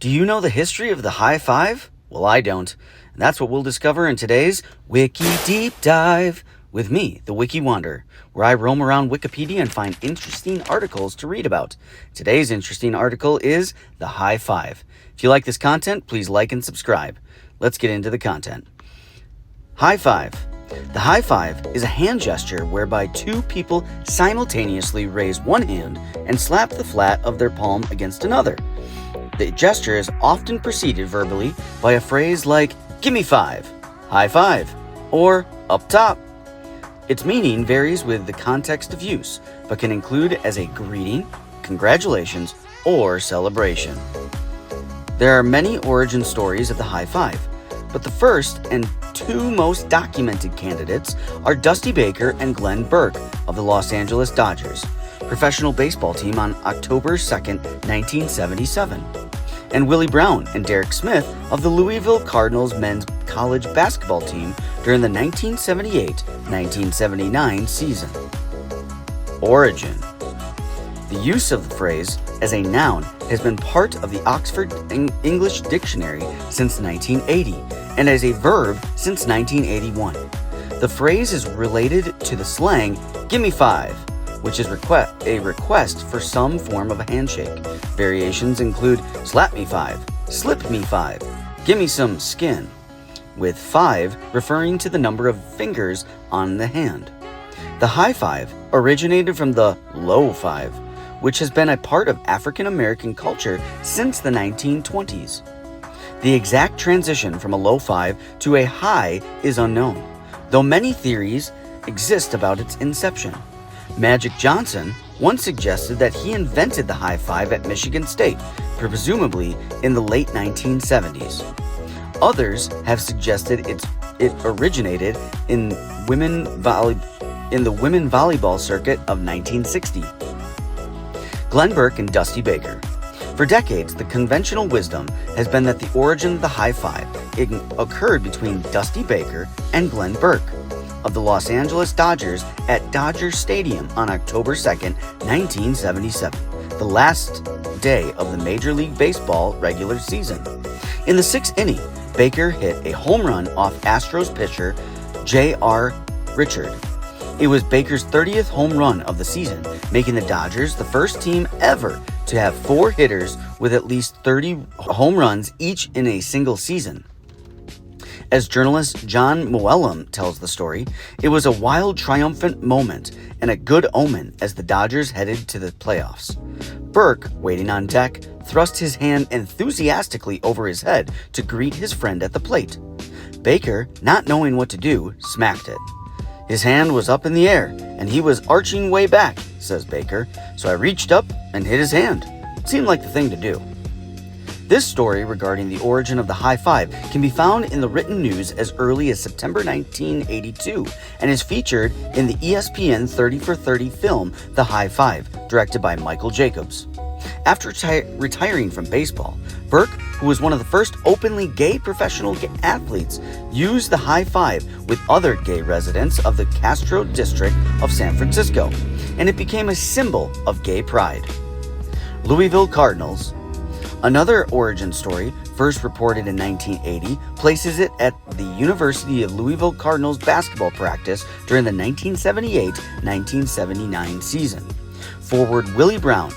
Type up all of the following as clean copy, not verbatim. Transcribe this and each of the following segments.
Do you know the history of the high five? Well, I don't. And that's what we'll discover in today's Wiki Deep Dive with me, the Wiki Wanderer, where I roam around Wikipedia and find interesting articles to read about. Today's interesting article is the high five. If you like this content, please like and subscribe. Let's get into the content. High five. The high five is a hand gesture whereby two people simultaneously raise one hand and slap the flat of their palm against another. The gesture is often preceded verbally by a phrase like, gimme five, high five, or up top. Its meaning varies with the context of use, but can include as a greeting, congratulations, or celebration. There are many origin stories of the high five, but the first and two most documented candidates are Dusty Baker and Glenn Burke of the Los Angeles Dodgers, professional baseball team on October 2nd, 1977, and Willie Brown and Derek Smith of the Louisville Cardinals men's college basketball team during the 1978-1979 season. Origin. The use of the phrase as a noun has been part of the Oxford English Dictionary since 1980 and as a verb since 1981. The phrase is related to the slang, gimme five, which is a request for some form of a handshake. Variations include slap me five, slip me five, give me some skin, with five referring to the number of fingers on the hand. The high five originated from the low five, which has been a part of African American culture since the 1920s. The exact transition from a low five to a high is unknown, though many theories exist about its inception. Magic Johnson once suggested that he invented the high five at Michigan State, presumably in the late 1970s. Others have suggested it originated in the women volleyball circuit of 1960. Glenn Burke and Dusty Baker. For decades, the conventional wisdom has been that the origin of the high five occurred between Dusty Baker and Glenn Burke of the Los Angeles Dodgers at Dodger Stadium on October 2nd, 1977, the last day of the Major League Baseball regular season. In the sixth inning, Baker hit a home run off Astros pitcher J.R. Richard. It was Baker's 30th home run of the season, making the Dodgers the first team ever to have four hitters with at least 30 home runs each in a single season. As journalist John Moellum tells the story, it was a wild, triumphant moment and a good omen as the Dodgers headed to the playoffs. Burke, waiting on deck, thrust his hand enthusiastically over his head to greet his friend at the plate. Baker, not knowing what to do, smacked it. His hand was up in the air, and he was arching way back, says Baker, so I reached up and hit his hand. It seemed like the thing to do. This story regarding the origin of the high five can be found in the written news as early as September 1982 and is featured in the ESPN 30 for 30 film The High Five, directed by Michael Jacobs. After retiring from baseball, Burke, who was one of the first openly gay professional athletes, used the high five with other gay residents of the Castro district of San Francisco, and it became a symbol of gay pride. Louisville Cardinals. Another origin story, first reported in 1980, places it at the University of Louisville Cardinals basketball practice during the 1978-1979 season. Forward Willie Brown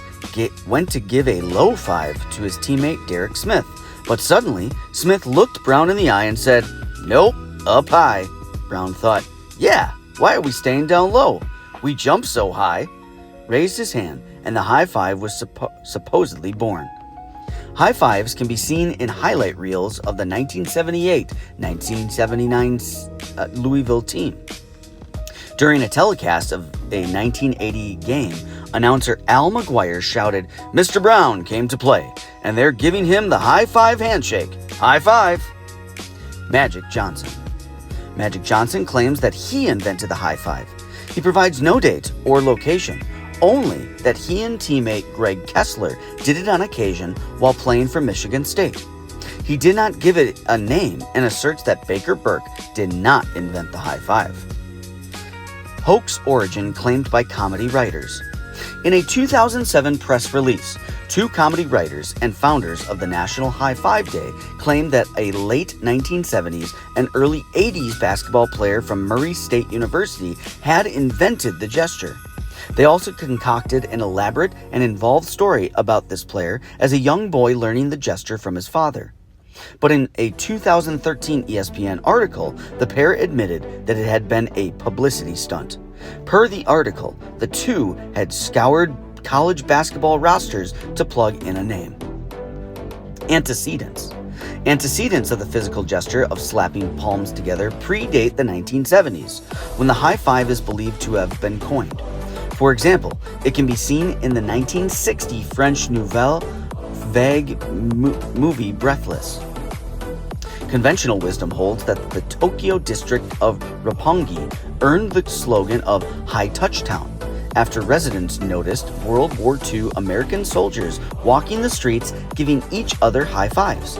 went to give a low five to his teammate Derek Smith, but suddenly Smith looked Brown in the eye and said, "Nope, up high." Brown thought, "Yeah, why are we staying down low? We jump so high," raised his hand, and the high five was supposedly born. High fives can be seen in highlight reels of the 1978-1979 Louisville team. During a telecast of a 1980 game, announcer Al McGuire shouted, "Mr. Brown came to play, and they're giving him the high five handshake. High five!" Magic Johnson. Magic Johnson claims that he invented the high five. He provides no date or location, only that he and teammate Greg Kessler did it on occasion while playing for Michigan State. He did not give it a name and asserts that Baker Burke did not invent the high five. Hoax origin claimed by comedy writers. In a 2007 press release, Two comedy writers and founders of the National High Five Day claimed that a late 1970s and early 80s basketball player from Murray State University had invented the gesture. They also concocted an elaborate and involved story about this player as a young boy learning the gesture from his father. But in a 2013 ESPN article, the pair admitted that it had been a publicity stunt. Per the article, the two had scoured college basketball rosters to plug in a name. Antecedents. Antecedents of the physical gesture of slapping palms together predate the 1970s, when the high five is believed to have been coined. For example, it can be seen in the 1960 French Nouvelle Vague movie Breathless. Conventional wisdom holds that the Tokyo district of Roppongi earned the slogan of High Touch Town after residents noticed World War II American soldiers walking the streets giving each other high fives.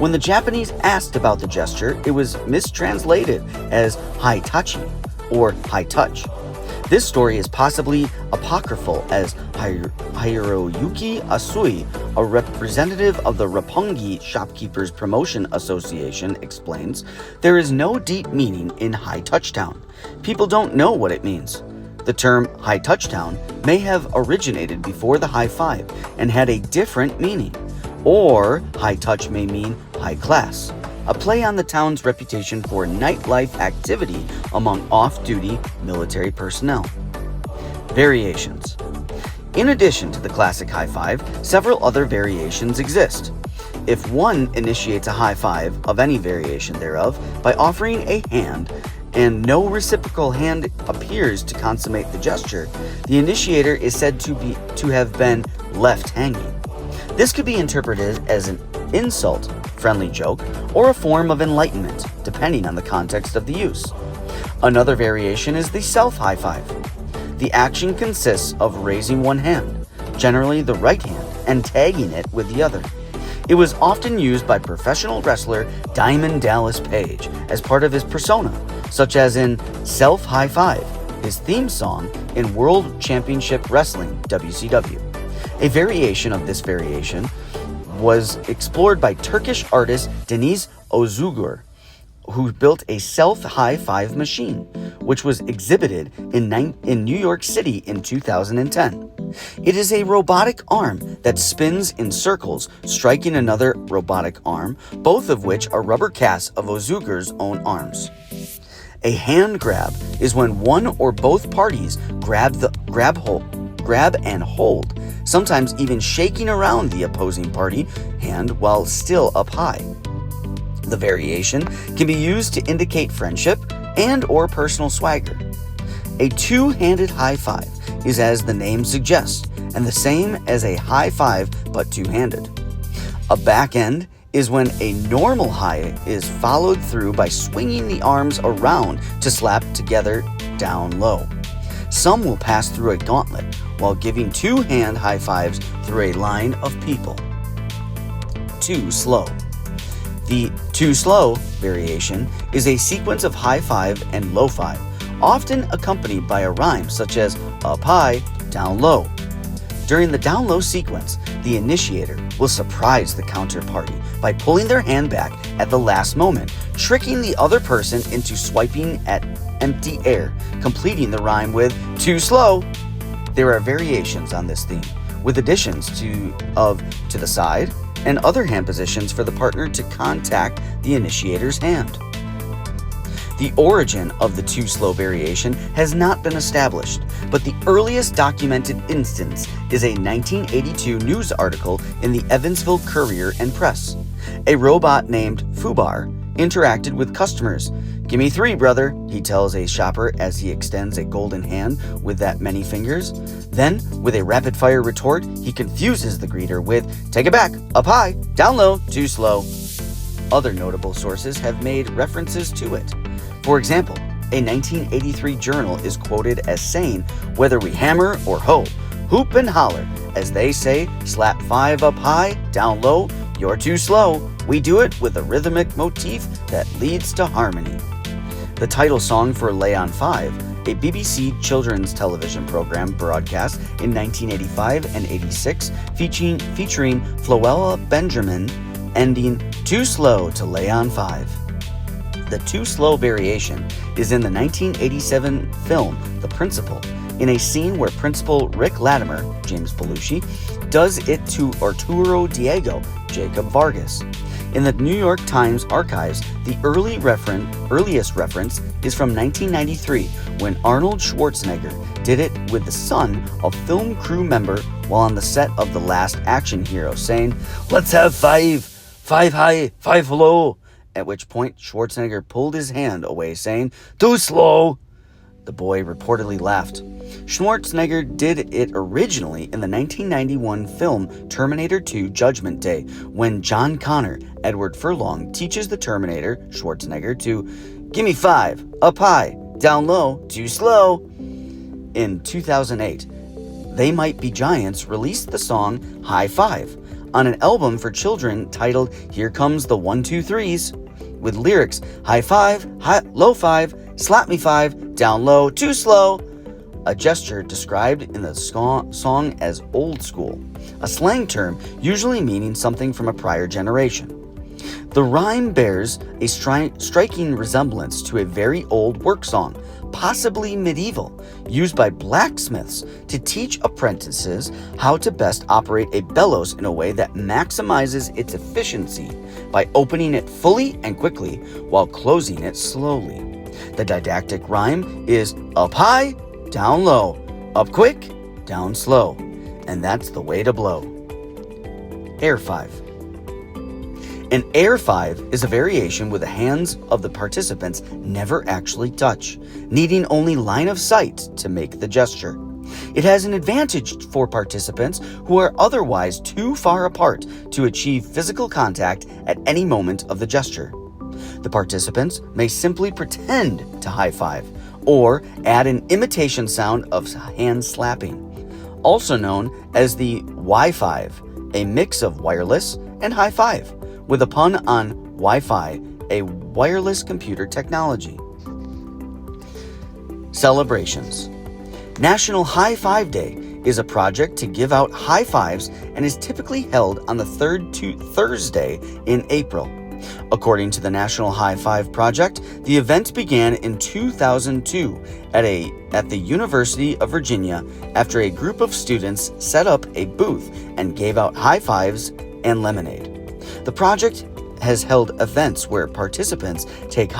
When the Japanese asked about the gesture, it was mistranslated as high touchy or high touch. This story is possibly apocryphal, as Hiroyuki Asui, a representative of the Roppongi Shopkeepers Promotion Association, explains, there is no deep meaning in high touchdown. People don't know what it means. The term high touchdown may have originated before the high five and had a different meaning. Or high touch may mean high class, a play on the town's reputation for nightlife activity among off-duty military personnel. Variations. In addition to the classic high five, several other variations exist. If one initiates a high five of any variation thereof by offering a hand, and no reciprocal hand appears to consummate the gesture, the initiator is said to have been left hanging. This could be interpreted as an insult, friendly joke, or a form of enlightenment, depending on the context of the use. Another variation is the self-high five. The action consists of raising one hand, generally the right hand, and tagging it with the other. It was often used by professional wrestler Diamond Dallas Page as part of his persona, such as in Self-High Five, his theme song in World Championship Wrestling, WCW. A variation of this variation was explored by Turkish artist Deniz Ozugur, who built a self-high five machine, which was exhibited in New York City in 2010. It is a robotic arm that spins in circles, striking another robotic arm, both of which are rubber casts of Ozugur's own arms. A hand grab is when one or both parties grab and hold, sometimes even shaking around the opposing party hand while still up high. The variation can be used to indicate friendship and or personal swagger. A two-handed high five is as the name suggests, and the same as a high five but two-handed. A back end is when a normal high is followed through by swinging the arms around to slap together down low. Some will pass through a gauntlet while giving two-hand high fives through a line of people. Too slow. The too slow variation is a sequence of high five and low five, often accompanied by a rhyme such as up high, down low. During the down low sequence, the initiator will surprise the counterparty by pulling their hand back at the last moment, tricking the other person into swiping at empty air, completing the rhyme with too slow. There are variations on this theme, with additions to the side and other hand positions for the partner to contact the initiator's hand. The origin of the too slow variation has not been established, but the earliest documented instance is a 1982 news article in the Evansville Courier and Press. A robot named Fubar interacted with customers. "Gimme 3, brother," he tells a shopper as he extends a golden hand with that many fingers. Then, with a rapid-fire retort, he confuses the greeter with, "Take it back, up high, down low, too slow." Other notable sources have made references to it. For example, a 1983 journal is quoted as saying, "Whether we hammer or hoe, hoop and holler, as they say, slap 5 up high, down low, you're too slow. We do it with a rhythmic motif that leads to harmony." The title song for Lay on 5, a BBC children's television program broadcast in 1985 and 86, featuring Floella Benjamin, ending "Too slow to lay on 5." The "too slow" variation is in the 1987 film The Principal, in a scene where Principal Rick Latimer, James Belushi, does it to Arturo Diego, Jacob Vargas. In the New York Times archives, the earliest reference is from 1993, when Arnold Schwarzenegger did it with the son of film crew member while on the set of The Last Action Hero, saying, "Let's have 5 high, 5 low," at which point Schwarzenegger pulled his hand away, saying, "Too slow." The boy reportedly laughed. Schwarzenegger did it originally in the 1991 film Terminator 2 Judgment Day, when John Connor, Edward Furlong, teaches the Terminator, Schwarzenegger, to "Gimme 5, up high, down low, too slow." In 2008, They Might Be Giants released the song High Five on an album for children titled Here Comes the 1, 2, 3s, with lyrics high 5, low 5, slap me 5, down low, too slow, a gesture described in the song as old school, a slang term usually meaning something from a prior generation. The rhyme bears a striking resemblance to a very old work song, possibly medieval, used by blacksmiths to teach apprentices how to best operate a bellows in a way that maximizes its efficiency by opening it fully and quickly while closing it slowly. The didactic rhyme is up high, down low, up quick, down slow, and that's the way to blow. Air 5. An air 5 is a variation where the hands of the participants never actually touch, needing only line of sight to make the gesture. It has an advantage for participants who are otherwise too far apart to achieve physical contact at any moment of the gesture. The participants may simply pretend to high five, or add an imitation sound of hand slapping, also known as the Wi-5, a mix of wireless and high five, with a pun on Wi-Fi, a wireless computer technology. Celebrations. National High Five Day is a project to give out high fives and is typically held on the third Thursday in April. According to the National High Five Project, the event began in 2002 at the University of Virginia after a group of students set up a booth and gave out high fives and lemonade. The project has held events where participants take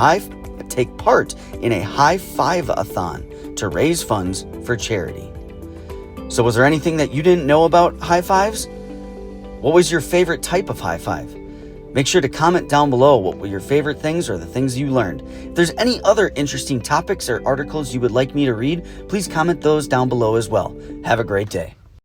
part in a high five-a-thon to raise funds for charity. So was there anything that you didn't know about high fives? What was your favorite type of high five? Make sure to comment down below what were your favorite things or the things you learned. If there's any other interesting topics or articles you would like me to read, please comment those down below as well. Have a great day.